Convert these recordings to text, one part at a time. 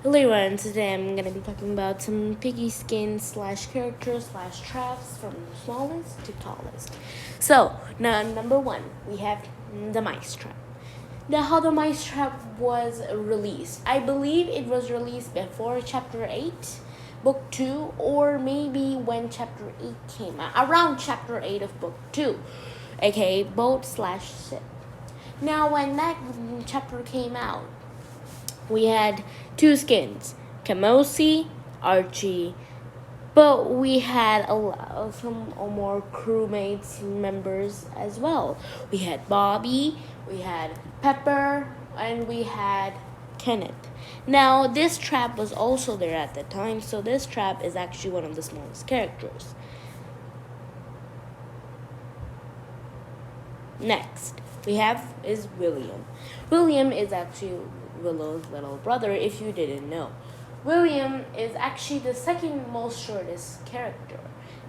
Hello everyone, today I'm gonna be talking about some piggy skin slash characters slash traps from smallest to tallest. So now number one, we have the mice trap. Now how the mice trap was released. I believe it was released before chapter 8, book 2, or maybe when chapter 8 came out. Around chapter 8 of book 2, aka boat slash ship. Now when that chapter came out, we had two skins, Mousey, Archie, but we had some more crewmates members as well. We had Bobby, we had Pepper, and we had Kenneth. Now this trap was also there at the time, so this trap is actually one of the smallest characters. Next, we have is William. William is actually Willow's little brother, if you didn't know. William is actually the second most shortest character.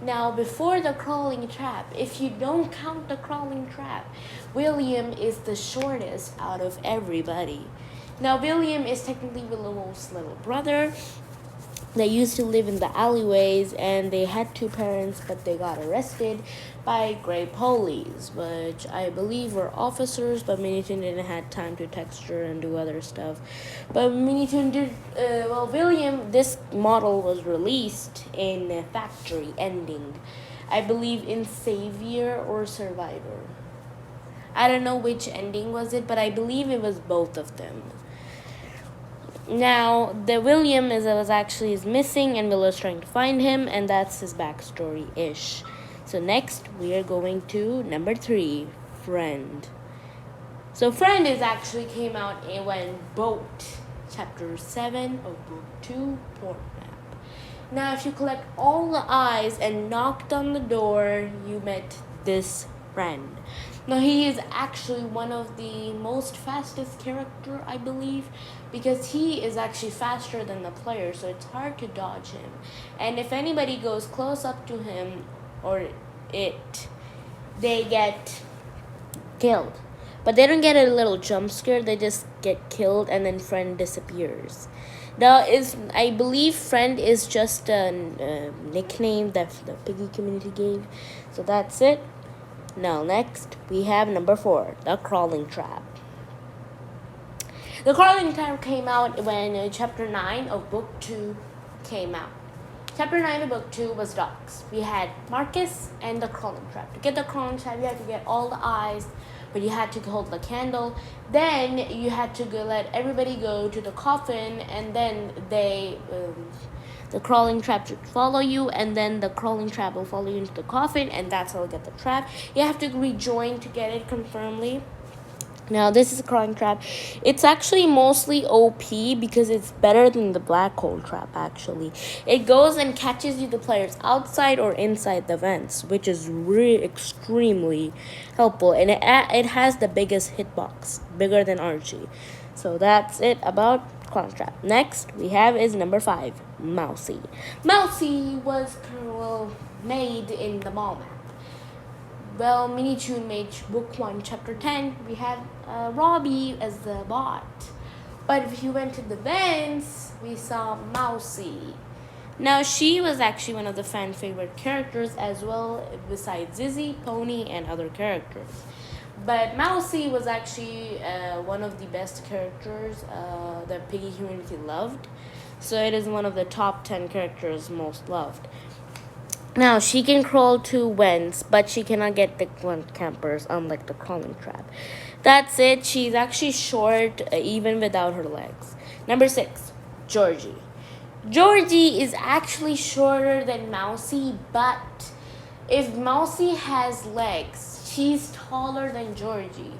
Now, before the crawling trap, if you don't count the crawling trap, William is the shortest out of everybody. Now, William is technically Willow's little brother. They used to live in the alleyways and they had two parents, but they got arrested by gray police, which I believe were officers, but Mini Toon didn't have time to texture and do other stuff. But Mini Toon did, William, this model was released in a factory ending. I believe in Savior or Survivor. I don't know which ending was it, but I believe it was both of them. Now, the William was actually missing, and Willow's trying to find him, and that's his backstory-ish. So next, we are going to number 3, Friend. So Friend is actually came out when Boat, chapter 7 of book 2, Port Map. Now, if you collect all the eyes and knocked on the door, you met this Friend. Now he is actually one of the most fastest character, I believe, because he is actually faster than the player, so it's hard to dodge him. And if anybody goes close up to him or it, they get killed. But they don't get a little jump scare, they just get killed and then Friend disappears. Now, I believe Friend is just a nickname that the Piggy community gave. So that's it. Now, next, we have number 4, the crawling trap. The crawling trap came out when chapter 9 of book 2 came out. Chapter 9 of book 2 was dogs. We had Marcus and the crawling trap. To get the crawling trap, you had to get all the eyes, but you had to hold the candle. Then you had to let everybody go to the coffin, and then the crawling trap should follow you, and then the crawling trap will follow you into the coffin, and that's how you get the trap. You have to rejoin to get it confirmedly. Now, this is a crawling trap. It's actually mostly OP because it's better than the black hole trap, actually. It goes and catches you, the players, outside or inside the vents, which is really extremely helpful. And it has the biggest hitbox, bigger than Archie. So that's it about crawling trap. Next, we have is number 5, Mousey. Mousey was made in the mall map. Well, Mini Toon made book 1, chapter 10. We had Robbie as the bot. But if you went to the vents, we saw Mousey. Now, she was actually one of the fan favorite characters as well, besides Zizzy, Pony, and other characters. But Mousey was actually one of the best characters that Piggy community loved. So it is one of the top 10 characters most loved. Now, she can crawl to vents, but she cannot get the grunt campers, unlike the crawling trap. That's it. She's actually short, even without her legs. Number 6, Georgie. Georgie is actually shorter than Mousey, but if Mousey has legs, she's taller than Georgie.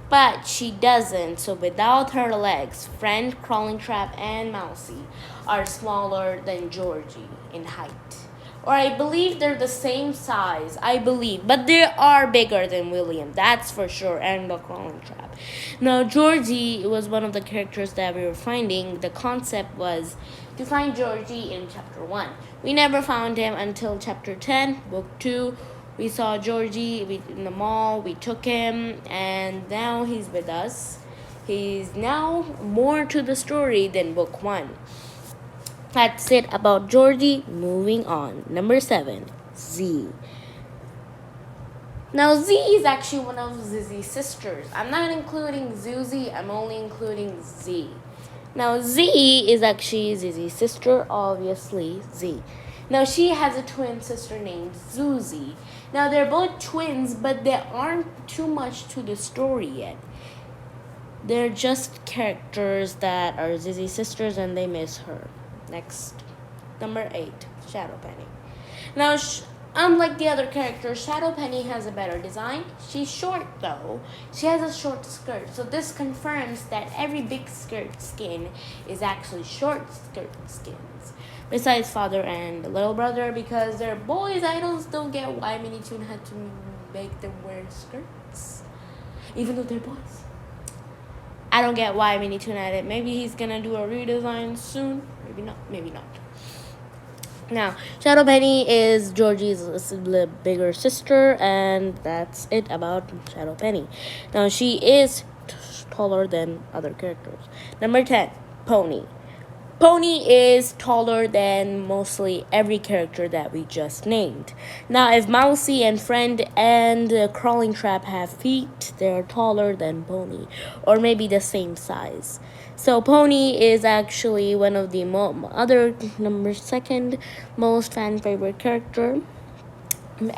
But she doesn't, so without her legs, Friend, Crawling Trap, and Mousey are smaller than Georgie in height. Or I believe they're the same size, but they are bigger than William, that's for sure, and the crawling trap. Now, Georgie was one of the characters that we were finding. The concept was to find Georgie in chapter 1. We never found him until chapter 10, book 2. We saw Georgie in the mall, we took him, and now he's with us. He's now more to the story than book 1. That's it about Georgie. Moving on. Number 7, Z. Now, Z is actually one of Zizzy's sisters. I'm not including Zizzy, I'm only including Z. Now, Z is actually Zizzy's sister, obviously, Z. Now, she has a twin sister named Susie. Now, they're both twins, but they aren't too much to the story yet. They're just characters that are Zizzy's sisters and they miss her. Next. Number 8, Shadow Penny. Now, unlike the other characters, Shadow Penny has a better design. She's short though. She has a short skirt. So this confirms that every big skirt skin is actually short skirt skins. Besides father and little brother, because they're boys, I don't get why Mini Toon had to make them wear skirts. Even though they're boys. I don't get why Mini Toon had it. Maybe he's gonna do a redesign soon. Maybe not. Maybe not. Now, Shadow Penny is Georgie's bigger sister, and that's it about Shadow Penny. Now, she is taller than other characters. Number 10, Pony. Pony is taller than mostly every character that we just named. Now, if Mousey and Friend and Crawling Trap have feet, they're taller than Pony, or maybe the same size. So Pony is actually one of the second most fan favorite character.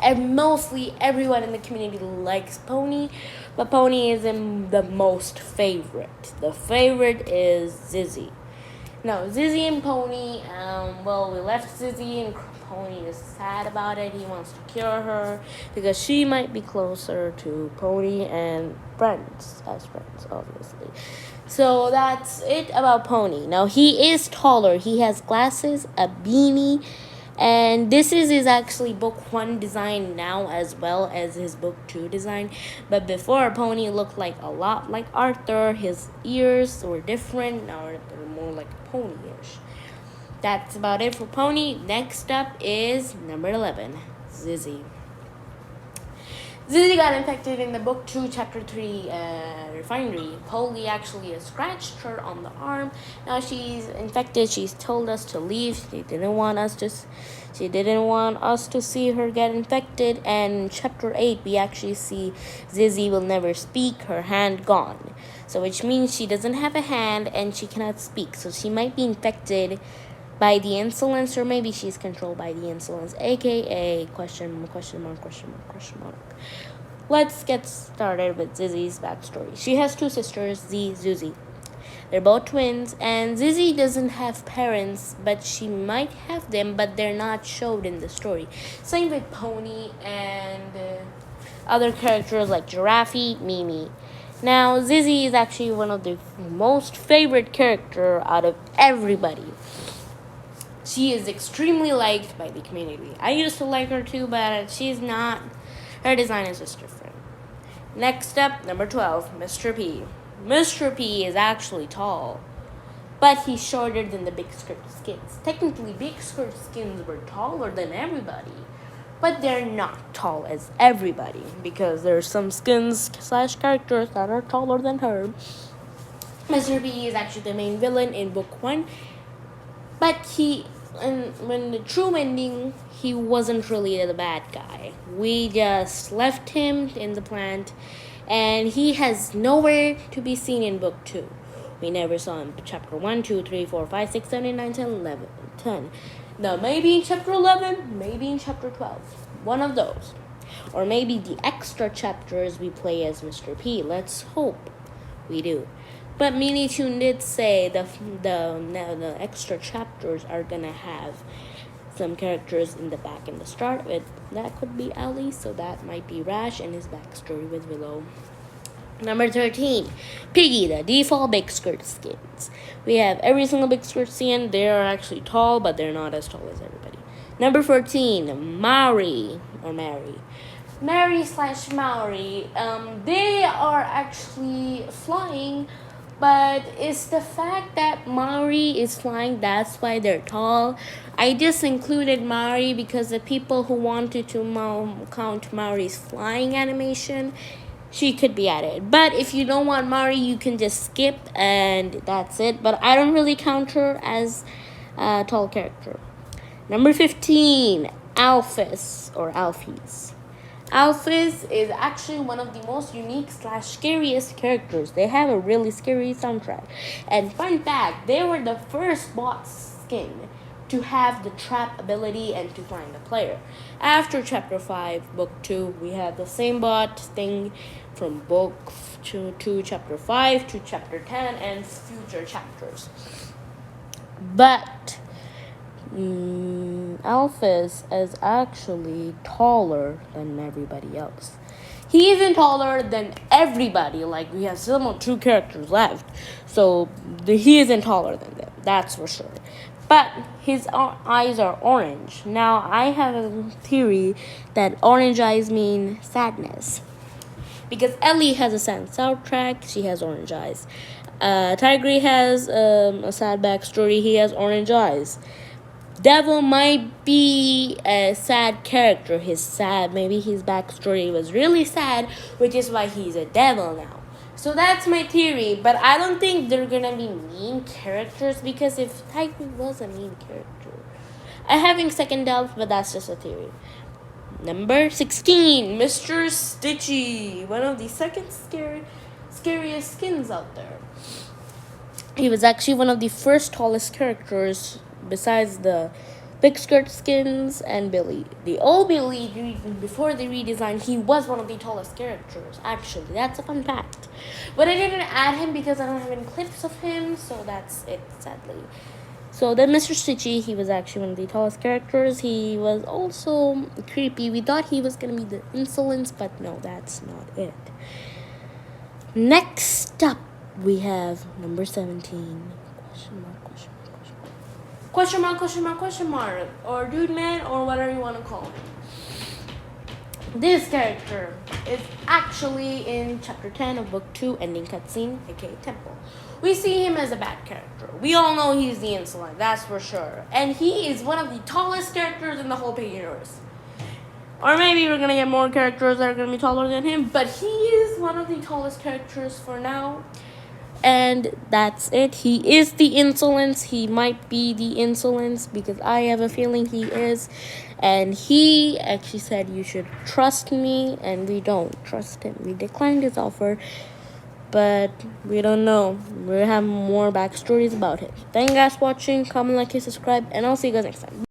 And mostly everyone in the community likes Pony, but Pony isn't the most favorite. The favorite is Zizzy. No, Zizzy and Pony, we left Zizzy and Pony is sad about it. He wants to cure her because she might be closer to Pony and friends, obviously. So that's it about Pony. Now, he is taller. He has glasses, a beanie, and this is his actually book 1 design now as well as his book 2 design. But before, Pony looked like a lot like Arthur. His ears were different. Now they're more like pony-ish. That's about it for Pony. Next up is number 11, Zizzy. Zizzy got infected in the book 2, chapter 3 refinery. Polly actually scratched her on the arm. Now she's infected. She's told us to leave. She didn't want us to see her get infected. And in chapter 8, we actually see Zizzy will never speak, her hand gone. So which means she doesn't have a hand and she cannot speak. So she might be infected by the insolence, or maybe she's controlled by the insolence, aka question mark. Let's get started with Zizzy's backstory. She has 2 sisters, Zizzy. They're both twins, and Zizzy doesn't have parents, but she might have them, but they're not showed in the story. Same with Pony and other characters like Giraffe, Mimi. Now, Zizzy is actually one of the most favorite character out of everybody. She is extremely liked by the community. I used to like her too, but she's not. Her design is just different. Next up, number 12, Mr. P. Mr. P is actually tall, but he's shorter than the big skirt skins. Technically, big skirt skins were taller than everybody, but they're not tall as everybody because there's some skins / characters that are taller than her. Mr. P is actually the main villain in book 1. But when the true ending, he wasn't really the bad guy. We just left him in the plant, and he has nowhere to be seen in book 2. We never saw him in chapter 1, 2, 3, 4, 5, 6, 7, 8, 9, 10, 11, 10. Now, maybe in chapter 11, maybe in chapter 12. One of those. Or maybe the extra chapters we play as Mr. P. Let's hope we do. But Mini Toon did say the extra chapters are gonna have some characters in the back and the start with. That could be Ali, so that might be Rash and his backstory with Willow. Number 13, Piggy, the default big skirt skins. We have every single big skirt skin. They are actually tall, but they're not as tall as everybody. Number 14, Mary. Mary/Maori. They are actually flying. But it's the fact that Maori is flying, that's why they're tall. I just included Maori because the people who wanted to count Maori's flying animation, she could be added. But if you don't want Mari, you can just skip and that's it. But I don't really count her as a tall character. Number 15, Alfis or Alfis. Alfis is actually one of the most unique / scariest characters. They have a really scary soundtrack. And fun fact, they were the first bot skin to have the trap ability and to find a player. After chapter 5, book 2, we had the same bot thing from book 2 to chapter 5 to chapter 10 and future chapters. But Alfis is actually taller than everybody else. He isn't taller than everybody. Like, we have still 2 characters left. So, he isn't taller than them. That's for sure. But his eyes are orange. Now, I have a theory that orange eyes mean sadness. Because Ellie has a sad soundtrack. She has orange eyes. Tigray has a sad backstory. He has orange eyes. Devil might be a sad character. Maybe his backstory was really sad, which is why he's a devil now. So that's my theory, but I don't think they're gonna be mean characters, because if Tigray was a mean character, I having second doubts, but that's just a theory. Number 16, Mr. Stitchy, one of the second scariest skins out there. He was actually one of the first tallest characters besides the big skirt skins and Billy. The old Billy, before the redesign, he was one of the tallest characters, actually. That's a fun fact. But I didn't add him because I don't have any clips of him, so that's it, sadly. So then Mr. Stitchy, he was actually one of the tallest characters. He was also creepy. We thought he was going to be the insolence, but no, that's not it. Next up, we have number 17. Question mark. Or dude man, or whatever you want to call him. This character is actually in chapter 10 of book 2, ending cutscene, aka Temple. We see him as a bad character. We all know he's the insolent, that's for sure. And he is one of the tallest characters in the whole Piggy universe. Or maybe we're gonna get more characters that are gonna be taller than him, but he is one of the tallest characters for now. And that's it. He is the insolence. He might be the insolence because I have a feeling he is. And he actually said you should trust me, and we don't trust him. We declined his offer, but we don't know. We have more backstories about him. Thank you guys for watching. Comment, like, and subscribe, and I'll see you guys next time.